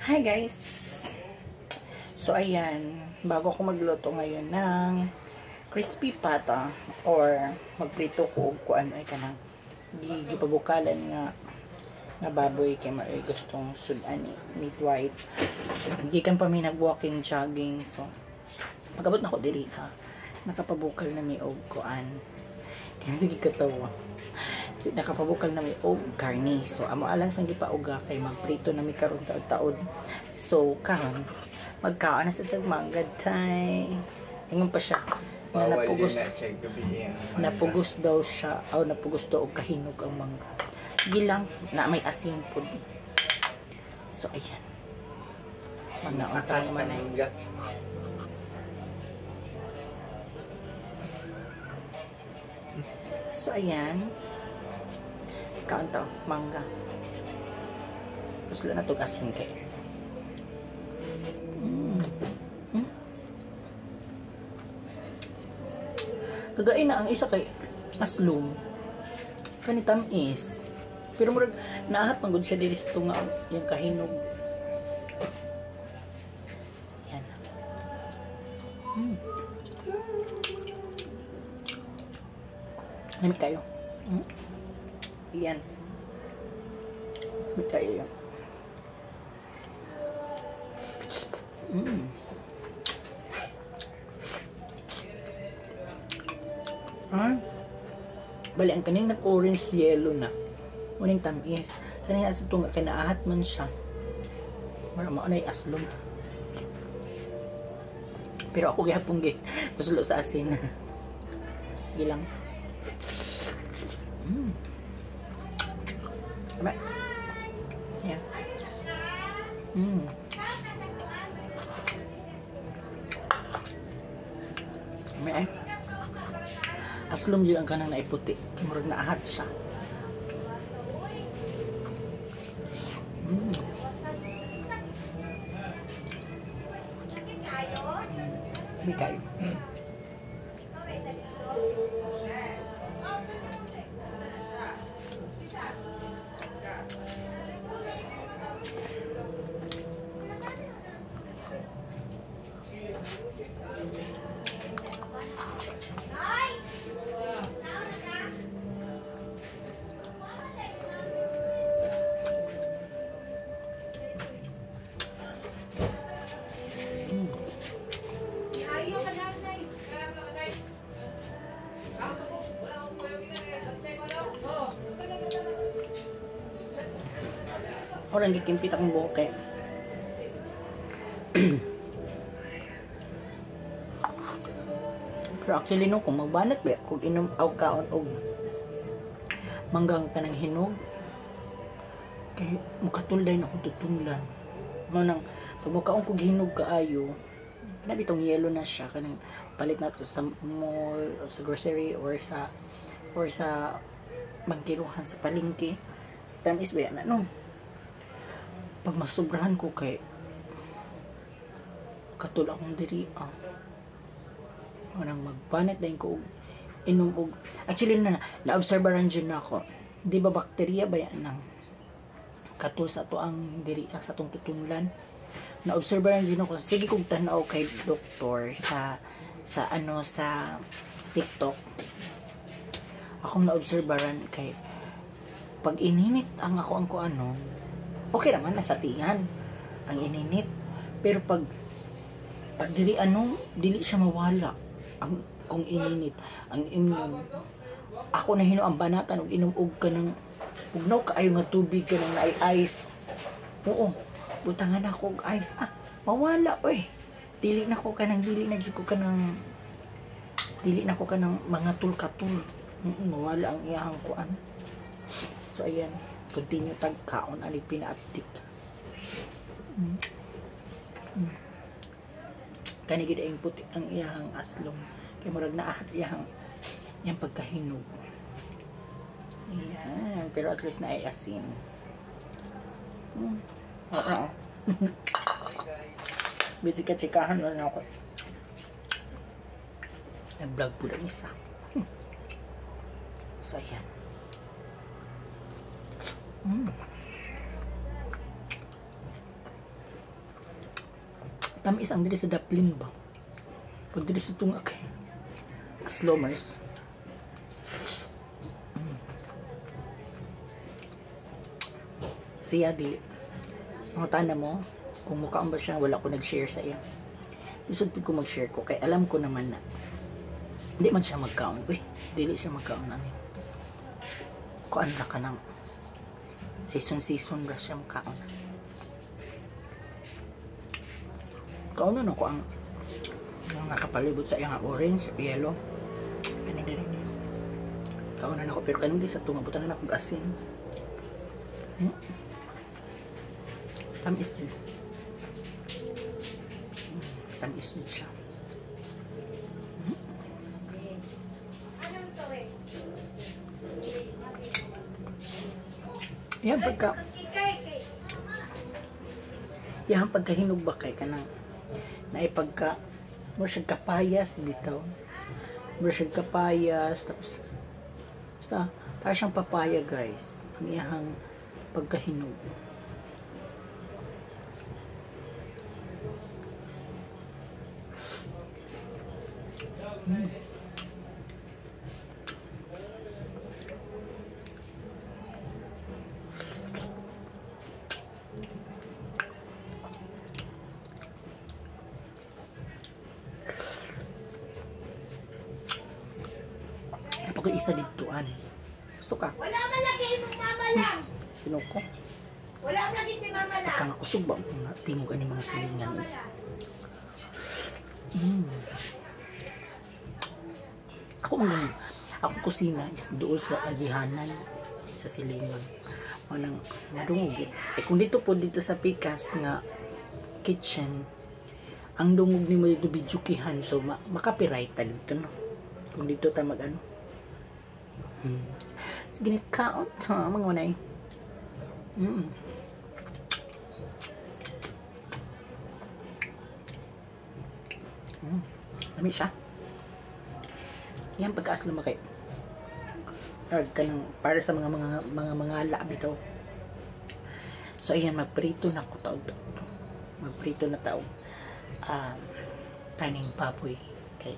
Hi guys! So ayan, bago ako magluto ngayon ng crispy pata or magprito ko kung ano ay kanang gipabukalan nga baboy kay maay gustong sudan meat white. Gikan pa may nag-walking jogging, so magabot na ko diri ha. Nakapabukal na may og kuan. Kaya sige katawa. Nakapabukal na may og karni. So amo alang sang gipauga kay magprito na mi karon taud-taud. So karon magkaon na sa tagmanggad tay. Ingon pa siya. Na napugos daw siya. Aw napugos daw og kahinog ang mangga. Gilang na may asin pud. So ayan. Manaon ta man ay. So ayan. Kaon to, mangga. Tapos lang na ito asin kay. Kagain na ang isa kay aslum. Kani tamis. Pero murag naahat man gud siya diri sa tunga yung kahinog. Ayan. Lamig kayo. Yan. Lamig kayo yun. Bali, ang kaning nag-orange yellow na. Uning tamis. Kanina sa tunga, kinaahat man siya. Marama na yung aslom. Pero ako gihapong tusulo sa asin. Sige lang. Diba? Ayan. Diba? Aslom dyan ang kanang naiputi. Kimurag na ahat siya. Hindi kayo. Orang gikimpit akong buhok eh. Pero actually no, kung magbanat ba, kung inom aw kaon og manggang kanang hinog, kay mukatulday na akong tutunglan. Manang pag mukaon kog hinog kaayo, nabi tong yellow na siya kanang palit na to sa mall or sa grocery or sa magkiruhan sa palengke. Tamis ba yan no? Pag masubrahan ko kay katul akong diri nang magpanit dahil ko inom og actually na-obserbaran dyan na ako, di ba bakterya ba yan ng katul sa to ang diri sa tong tutunlan. Na-obserbaran dyan ako, sige kong tanaw kay doktor sa TikTok. Akong na-obserbaran kay pag ininit ang ano okay naman nasa tiyan ang ininit, pero pag dili dili siya mawala ang kung ininit ang immune. Ako na hino ang banatan og inom og kanang pugnaw kaayo nga tubig kanang naay ice. Oo, butangan ako og ice mawala dili na ko kanang mga tulkatul. Mawala ang iyahang kuan. So ayan, continue tagkaon ani pina-update. Kani gid ang puti ang iyahang aslom kay murag naahat iyahang pagkahinog. Ayan, pero at least na ay asin. Busy ka tsikahan na ako. Nag-vlog po lang isa. So ayan. Tamis ang diri sa daplin ba? Pag diri sa tunga kay Slomers. Siya dili. Mga tana mo, kung mukha ba siya, wala ko nag-share sa iya. Isod ko mag-share ko, kay alam ko naman na hindi man siya magkaon. Uy, dili siya magkaon na ni. Kuan ra ka ng season ra siya magkaon. Kaon na ko ang nakapalibot sa iyang orange, yellow. Ano dili. Kaon na ko, pero kanang di sa tunga, butan na ako asin. Tamis din. Tamis din siya. Yan pagkahinog ba kay kanang naipagka mo siya kapayas dito. Mo siya kapayas tapos basta para siyang papaya guys. Ang iyang pagkahinog. Pag isa dituan. Suka. Wala man lagi imong mama lang. Sino ko? Wala man lagi si mama lang. Kang ako subba tingog ani mga silingan. Ako kusina is dool sa agihanan sa silingan. Manang madungog. Kung dito po dito sa Pikas nga kitchen, ang dungog nimo dito bijukihan so makapiright ta dito no. Kung dito ta mag ano. Sige ni kaon ta mga manay. Lami siya. Yan pagkaas lumaki. Para sa mga lab ito. So ayan, magprito na ko taog. Magprito na taog. Kaning baboy. Okay.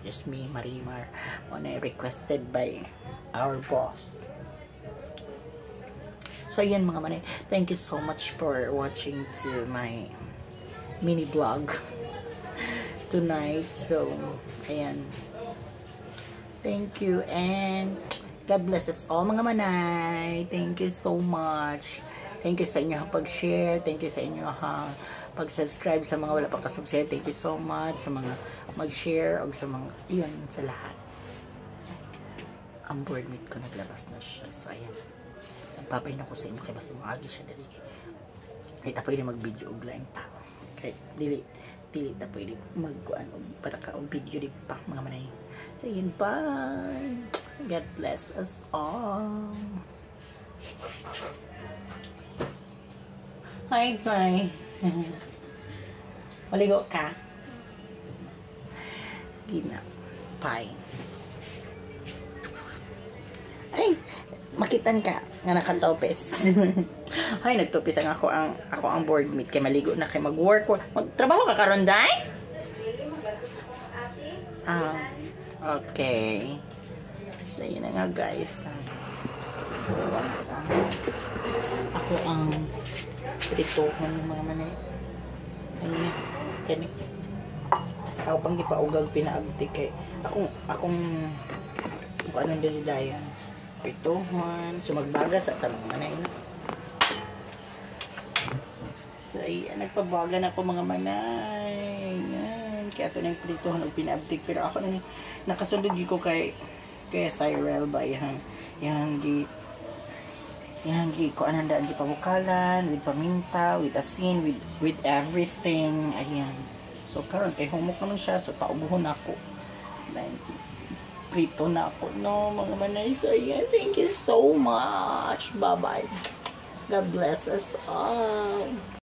Just me, Marimar. Requested by our boss. So ayan mga manay. Thank you so much for watching to my mini vlog tonight. So ayan. Thank you and God bless us all mga manay. Thank you so much. Thank you sa inyo pag-share. Thank you sa inyo pag-subscribe sa mga wala pa ka-subscribe. Thank you so much sa mga mag-share o sa mga yun sa lahat. Ang board meet ko naglabas na siya. So ayan. Nagpapay na ko sa inyo kaya basta maagi siya dali. Ay tapoy na mag-video og laing tao. Okay, dili tapoy di mag-kuan og pataka og video di pa mga manay. So yun, bye. God bless us all. Hi, Tay. Maligo ka? Sige na. Bye. Ay, makitan ka nga nakantopes. Ay, nagtopes ang ako ang board meet kay maligo na kay mag-work. Magtrabaho ka karon day? Okay. So, yun na nga guys. Ako ang pritohan ng mga manay. Ayan. Kani. Ako pang ipaugang pinaabti kay akong kung anong dalidayan. Pritohan. So, magbaga sa tamang manay. So, ayan. Nagpabaga na ako mga manay. Ayan. Kaya ito na yung pritohan ng pinaabtik. Pero ako na nakasundod ko kay Cyril ba yang di ko ananda di pabukalan with paminta, with asin, with everything. Ayan. So karon kay humok naman siya so paubuhon ako. Then prito na ako no mga manay. So ayan, thank you so much. Bye bye. God bless us all.